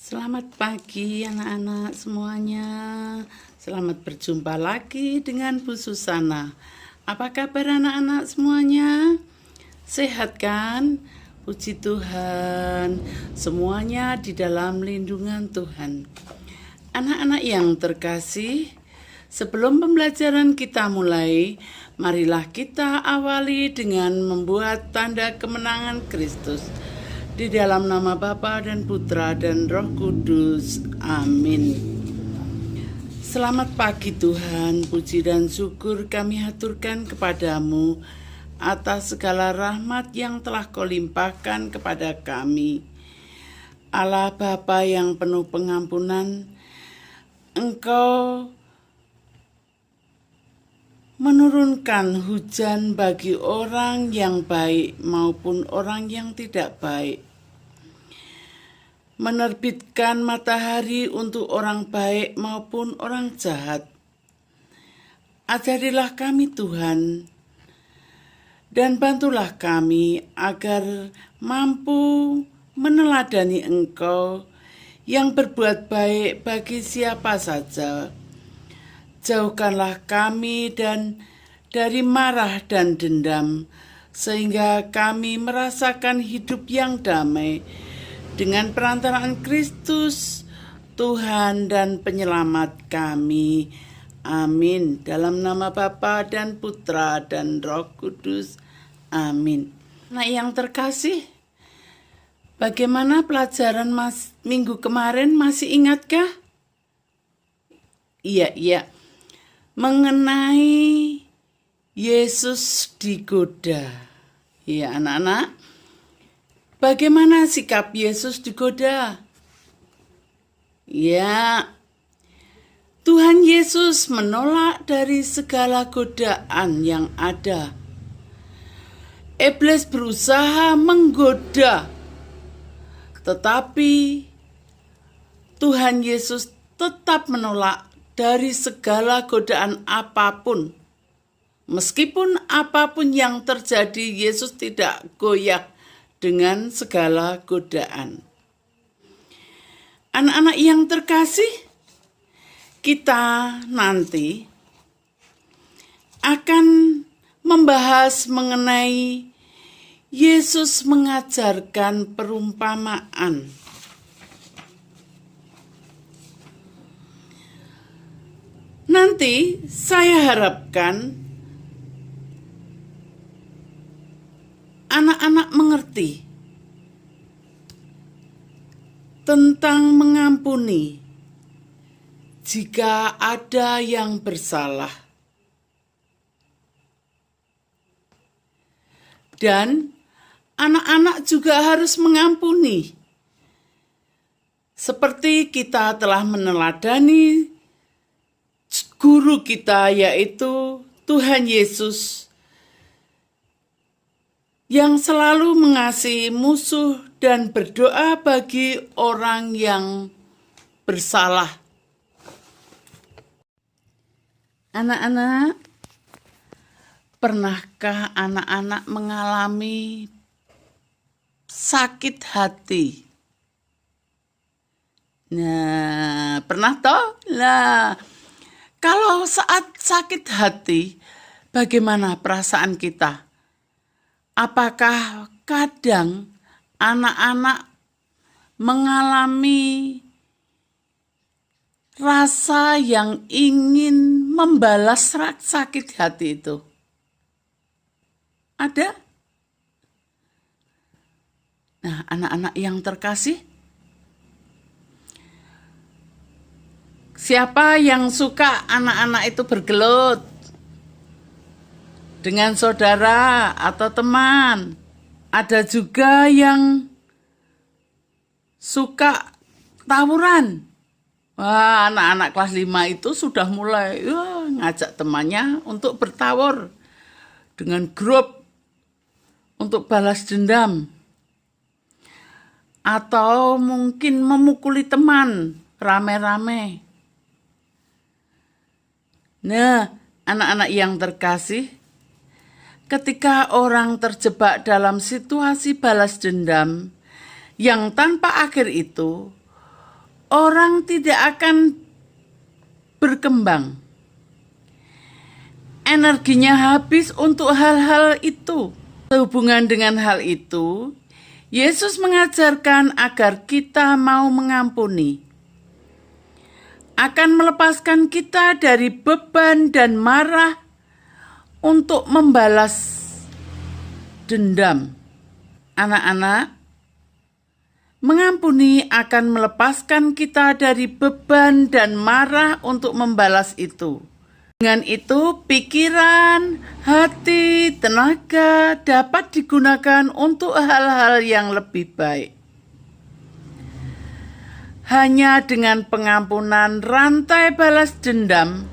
Selamat pagi anak-anak semuanya. Selamat berjumpa lagi dengan Bu Susana. Apa kabar anak-anak semuanya? Sehat kan? Puji Tuhan. Semuanya di dalam lindungan Tuhan. Anak-anak yang terkasih, sebelum pembelajaran kita mulai, marilah kita awali dengan membuat tanda kemenangan Kristus. Di dalam nama Bapa dan Putra dan Roh Kudus. Amin. Selamat pagi Tuhan, puji dan syukur kami haturkan kepadamu atas segala rahmat yang telah Kau limpahkan kepada kami. Allah Bapa yang penuh pengampunan, Engkau menurunkan hujan bagi orang yang baik maupun orang yang tidak baik. Menerbitkan matahari untuk orang baik maupun orang jahat. Ajarilah kami Tuhan, dan bantulah kami agar mampu meneladani Engkau yang berbuat baik bagi siapa saja. Jauhkanlah kami dari marah dan dendam, sehingga kami merasakan hidup yang damai dengan perantaraan Kristus, Tuhan dan Penyelamat kami. Amin. Dalam nama Bapa dan Putra dan Roh Kudus. Amin. Nah yang terkasih, bagaimana pelajaran minggu kemarin, masih ingatkah? Iya. Mengenai Yesus digoda. Ya anak-anak, bagaimana sikap Yesus digoda? Ya, Tuhan Yesus menolak dari segala godaan yang ada. Iblis berusaha menggoda, tetapi Tuhan Yesus tetap menolak dari segala godaan apapun. Meskipun apapun yang terjadi, Yesus tidak goyah dengan segala godaan. Anak-anak yang terkasih, kita nanti akan membahas mengenai Yesus mengajarkan perumpamaan. Nanti saya harapkan anak-anak mengerti tentang mengampuni jika ada yang bersalah. Dan anak-anak juga harus mengampuni. Seperti kita telah meneladani guru kita, yaitu Tuhan Yesus, yang selalu mengasihi musuh dan berdoa bagi orang yang bersalah. Anak-anak, pernahkah anak-anak mengalami sakit hati? Nah, pernah toh? Nah, kalau saat sakit hati, bagaimana perasaan kita? Apakah kadang anak-anak mengalami rasa yang ingin membalas sakit hati itu? Ada? Nah, anak-anak yang terkasih, siapa yang suka anak-anak itu bergelut dengan saudara atau teman? Ada juga yang suka tawuran. Wah, anak-anak kelas 5 itu sudah mulai ngajak temannya untuk bertawur dengan grup untuk balas dendam. Atau mungkin memukuli teman rame-rame. Nah, anak-anak yang terkasih, ketika orang terjebak dalam situasi balas dendam yang tanpa akhir itu, orang tidak akan berkembang. Energinya habis untuk hal-hal itu. Sehubungan dengan hal itu, Yesus mengajarkan agar kita mau mengampuni, akan melepaskan kita dari beban dan marah untuk membalas dendam. Anak-anak, mengampuni akan melepaskan kita dari beban dan marah untuk membalas itu. Dengan itu, pikiran, hati, tenaga dapat digunakan untuk hal-hal yang lebih baik. Hanya dengan pengampunan, rantai balas dendam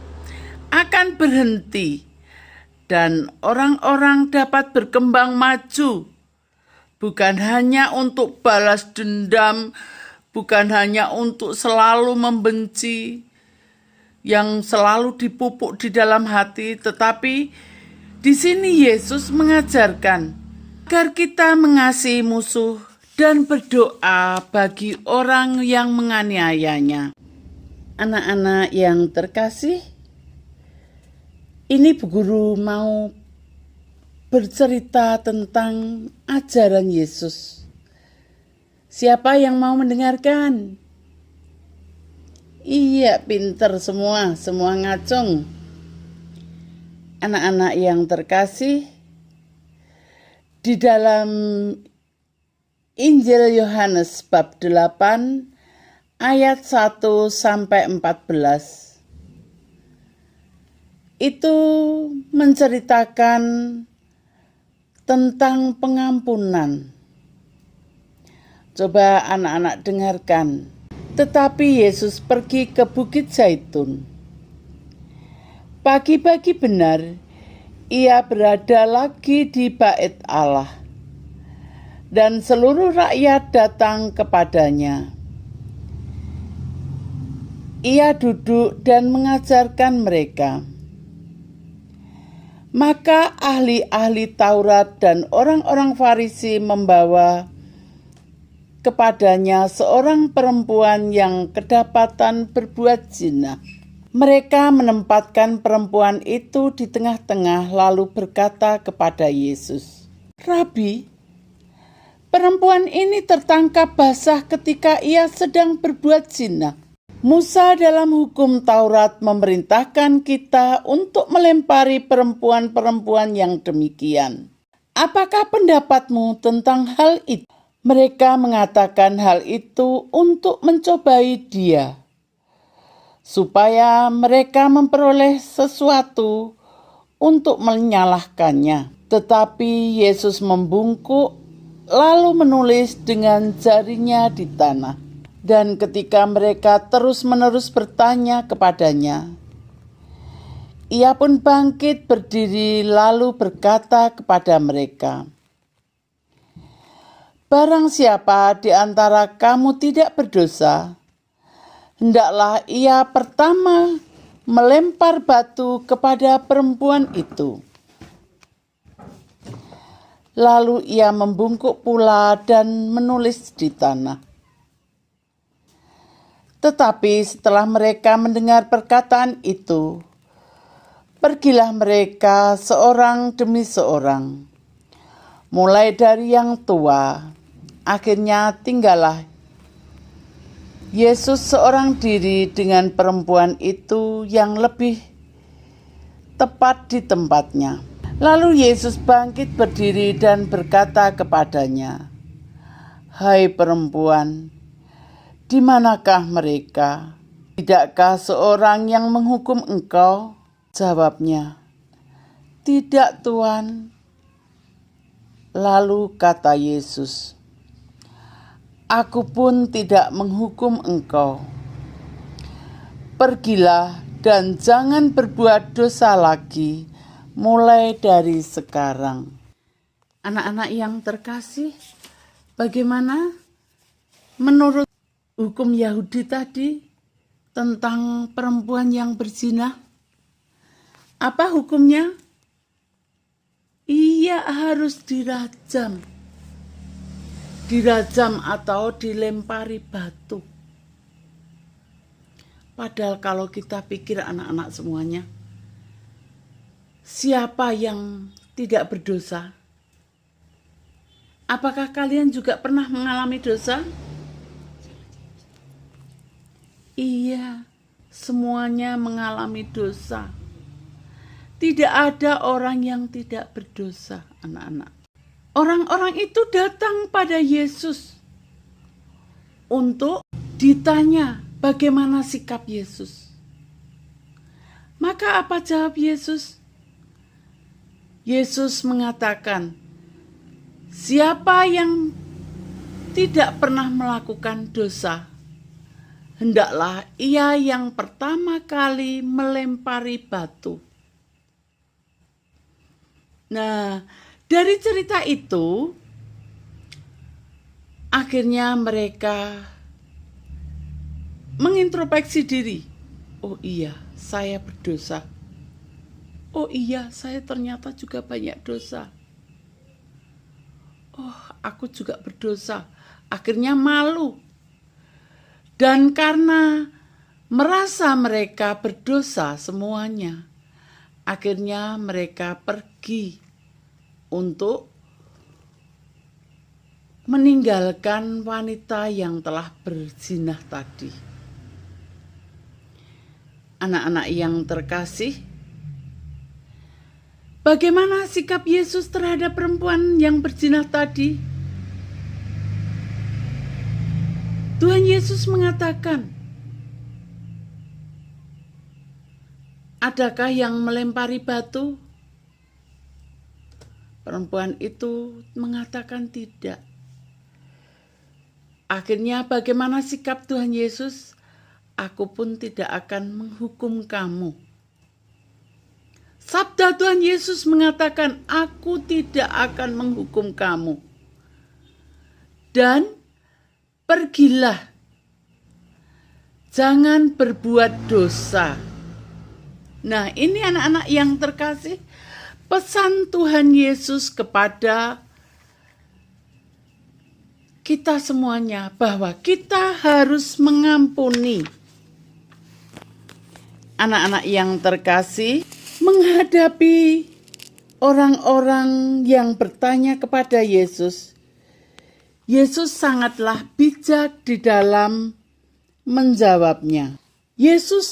akan berhenti dan orang-orang dapat berkembang maju. Bukan hanya untuk balas dendam, bukan hanya untuk selalu membenci, yang selalu dipupuk di dalam hati, tetapi di sini Yesus mengajarkan agar kita mengasihi musuh dan berdoa bagi orang yang menganiayanya. Anak-anak yang terkasih, ini Bu Guru mau bercerita tentang ajaran Yesus. Siapa yang mau mendengarkan? Iya, pinter semua ngacung. Anak-anak yang terkasih, di dalam Injil Yohanes bab 8 ayat 1 sampai 14 itu menceritakan tentang pengampunan. Coba anak-anak dengarkan. Tetapi Yesus pergi ke Bukit Zaitun. Pagi-pagi benar, ia berada lagi di Bait Allah, dan seluruh rakyat datang kepadanya. Ia duduk dan mengajarkan mereka. Maka ahli-ahli Taurat dan orang-orang Farisi membawa kepadanya seorang perempuan yang kedapatan berbuat zina. Mereka menempatkan perempuan itu di tengah-tengah lalu berkata kepada Yesus, "Rabi, perempuan ini tertangkap basah ketika ia sedang berbuat zina. Musa dalam hukum Taurat memerintahkan kita untuk melempari perempuan-perempuan yang demikian. Apakah pendapatmu tentang hal itu?" Mereka mengatakan hal itu untuk mencobai dia, supaya mereka memperoleh sesuatu untuk menyalahkannya. Tetapi Yesus membungkuk lalu menulis dengan jarinya di tanah. Dan ketika mereka terus-menerus bertanya kepadanya, ia pun bangkit berdiri lalu berkata kepada mereka, "Barang siapa di antara kamu tidak berdosa, hendaklah ia pertama melempar batu kepada perempuan itu." Lalu ia membungkuk pula dan menulis di tanah. Tetapi setelah mereka mendengar perkataan itu, pergilah mereka seorang demi seorang, mulai dari yang tua. Akhirnya tinggallah Yesus seorang diri dengan perempuan itu yang lebih tepat di tempatnya. Lalu Yesus bangkit berdiri dan berkata kepadanya, "Hai perempuan, di manakah mereka? Tidakkah seorang yang menghukum engkau?" Jawabnya, "Tidak, Tuhan." Lalu kata Yesus, "Aku pun tidak menghukum engkau. Pergilah dan jangan berbuat dosa lagi mulai dari sekarang." Anak-anak yang terkasih, bagaimana menurut hukum Yahudi tadi tentang perempuan yang berzina? Apa hukumnya? Ia harus dirajam atau dilempari batu. Padahal kalau kita pikir anak-anak semuanya, siapa yang tidak berdosa? Apakah kalian juga pernah mengalami dosa? Iya, semuanya mengalami dosa. Tidak ada orang yang tidak berdosa, anak-anak. Orang-orang itu datang pada Yesus untuk ditanya bagaimana sikap Yesus. Maka apa jawab Yesus? Yesus mengatakan, siapa yang tidak pernah melakukan dosa, hendaklah ia yang pertama kali melempari batu. Nah, dari cerita itu, akhirnya mereka mengintrospeksi diri. Oh iya, saya berdosa. Oh iya, saya ternyata juga banyak dosa. Oh, aku juga berdosa. Akhirnya malu. Dan karena merasa mereka berdosa semuanya, akhirnya mereka pergi untuk meninggalkan wanita yang telah berzinah tadi. Anak-anak yang terkasih, bagaimana sikap Yesus terhadap perempuan yang berzinah tadi? Tuhan Yesus mengatakan, adakah yang melempari batu? Perempuan itu mengatakan tidak. Akhirnya bagaimana sikap Tuhan Yesus? Aku pun tidak akan menghukum kamu. Sabda Tuhan Yesus mengatakan, aku tidak akan menghukum kamu. Dan pergilah, jangan berbuat dosa. Nah, ini anak-anak yang terkasih, pesan Tuhan Yesus kepada kita semuanya bahwa kita harus mengampuni. Anak-anak yang terkasih, menghadapi orang-orang yang bertanya kepada Yesus, Yesus sangatlah bijak di dalam menjawabnya. Yesus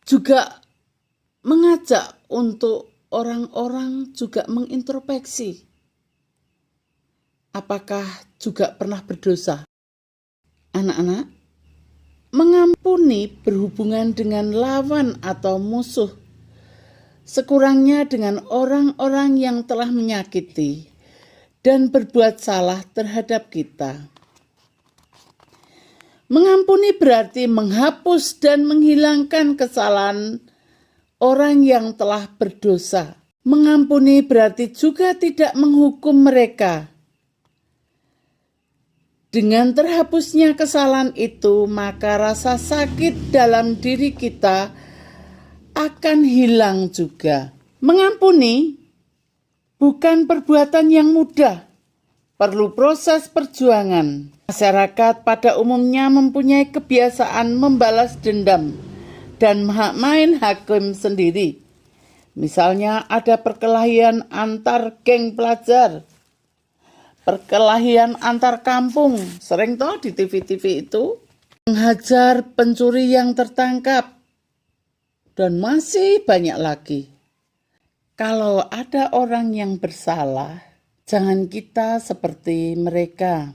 juga mengajak untuk orang-orang juga mengintrospeksi. Apakah juga pernah berdosa? Anak-anak, mengampuni berhubungan dengan lawan atau musuh, sekurangnya dengan orang-orang yang telah menyakiti dan berbuat salah terhadap kita. Mengampuni berarti menghapus dan menghilangkan kesalahan orang yang telah berdosa. Mengampuni berarti juga tidak menghukum mereka. Dengan terhapusnya kesalahan itu, maka rasa sakit dalam diri kita akan hilang juga. Mengampuni bukan perbuatan yang mudah, perlu proses perjuangan. Masyarakat pada umumnya mempunyai kebiasaan membalas dendam dan main hakim sendiri. Misalnya ada perkelahian antar geng pelajar, perkelahian antar kampung, sering toh di TV-TV itu, menghajar pencuri yang tertangkap, dan masih banyak lagi. Kalau ada orang yang bersalah, jangan kita seperti mereka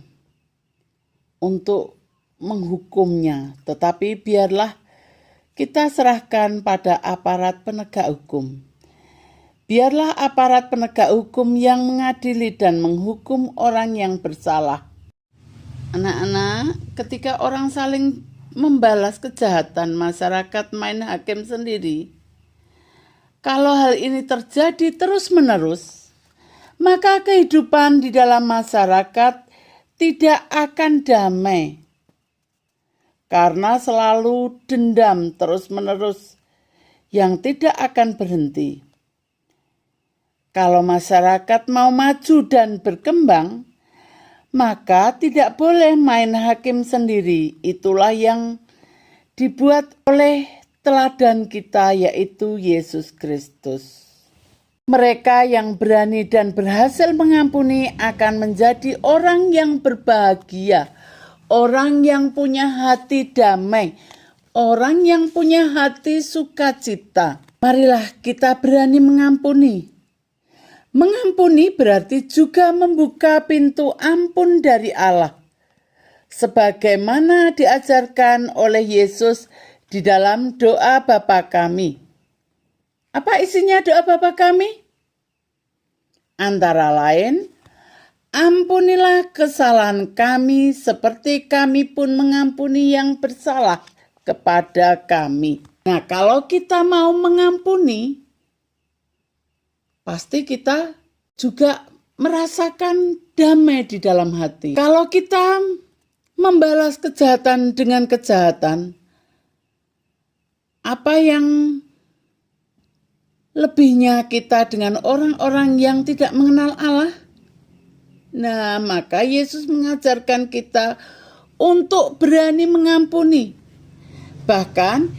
untuk menghukumnya, tetapi biarlah kita serahkan pada aparat penegak hukum. Biarlah aparat penegak hukum yang mengadili dan menghukum orang yang bersalah. Anak-anak, ketika orang saling membalas kejahatan, masyarakat main hakim sendiri. Kalau hal ini terjadi terus-menerus, maka kehidupan di dalam masyarakat tidak akan damai. Karena selalu dendam terus-menerus yang tidak akan berhenti. Kalau masyarakat mau maju dan berkembang, maka tidak boleh main hakim sendiri. Itulah yang dibuat oleh teladan kita, yaitu Yesus Kristus. Mereka yang berani dan berhasil mengampuni akan menjadi orang yang berbahagia, orang yang punya hati damai, orang yang punya hati sukacita. Marilah kita berani mengampuni. Mengampuni berarti juga membuka pintu ampun dari Allah, sebagaimana diajarkan oleh Yesus di dalam doa Bapa kami. Apa isinya doa Bapa kami? Antara lain, ampunilah kesalahan kami seperti kami pun mengampuni yang bersalah kepada kami. Nah, kalau kita mau mengampuni, pasti kita juga merasakan damai di dalam hati. Kalau kita membalas kejahatan dengan kejahatan, apa yang lebihnya kita dengan orang-orang yang tidak mengenal Allah? Nah, maka Yesus mengajarkan kita untuk berani mengampuni. Bahkan,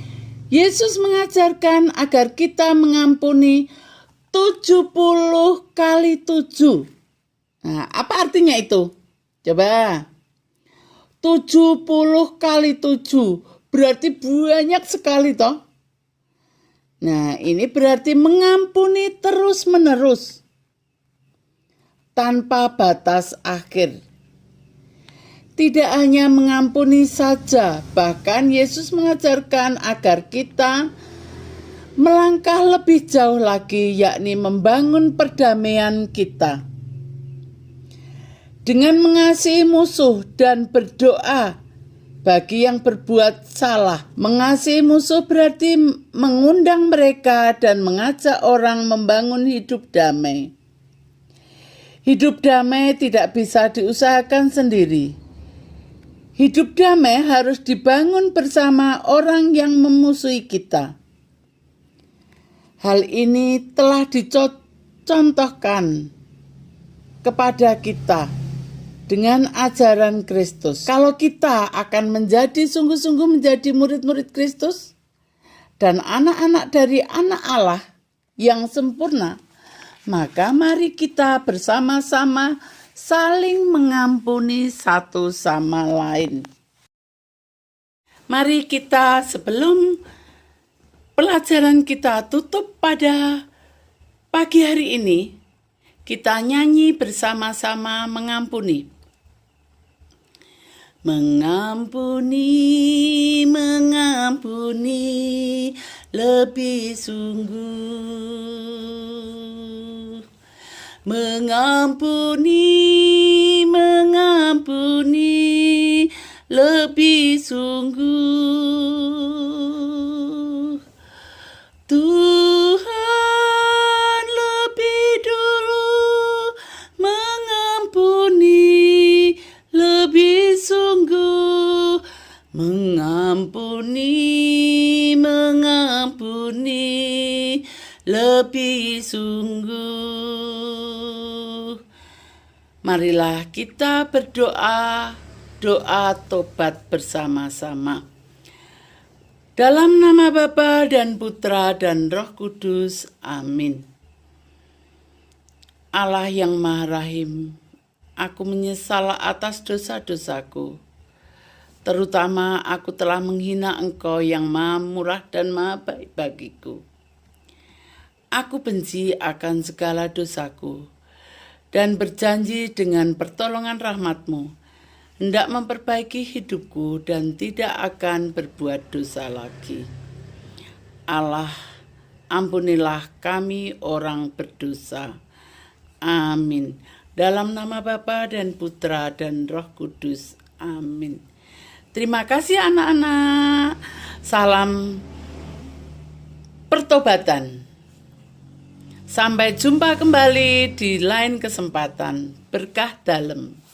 Yesus mengajarkan agar kita mengampuni 70 kali 7. Nah, apa artinya itu? Coba. 70 kali 7. Berarti banyak sekali toh. Nah, ini berarti mengampuni terus-menerus. Tanpa batas akhir. Tidak hanya mengampuni saja, bahkan Yesus mengajarkan agar kita melangkah lebih jauh lagi, yakni membangun perdamaian kita. Dengan mengasihi musuh dan berdoa bagi yang berbuat salah. Mengasihi musuh berarti mengundang mereka dan mengajak orang membangun hidup damai. Hidup damai tidak bisa diusahakan sendiri. Hidup damai harus dibangun bersama orang yang memusuhi kita. Hal ini telah dicontohkan kepada kita dengan ajaran Kristus. Kalau kita akan menjadi sungguh-sungguh menjadi murid-murid Kristus dan anak-anak dari anak Allah yang sempurna, maka mari kita bersama-sama saling mengampuni satu sama lain. Mari kita sebelum pelajaran kita tutup pada pagi hari ini, kita nyanyi bersama-sama mengampuni. Mengampuni, mengampuni, lebih sungguh. Mengampuni, mengampuni, lebih sungguh. Tuhan lebih dulu mengampuni, lebih sungguh. Mengampuni, mengampuni, lebih sungguh. Marilah kita berdoa, doa tobat bersama-sama. Dalam nama Bapa dan Putra dan Roh Kudus. Amin. Allah yang Maha Rahim, aku menyesal atas dosa-dosaku. Terutama aku telah menghina Engkau yang Maha Murah dan Maha Baik bagiku. Aku benci akan segala dosaku dan berjanji dengan pertolongan rahmat-Mu hendak memperbaiki hidupku dan tidak akan berbuat dosa lagi. Allah, ampunilah kami orang berdosa. Amin. Dalam nama Bapa dan Putra dan Roh Kudus. Amin. Terima kasih anak-anak. Salam pertobatan. Sampai jumpa kembali di lain kesempatan. Berkah dalam.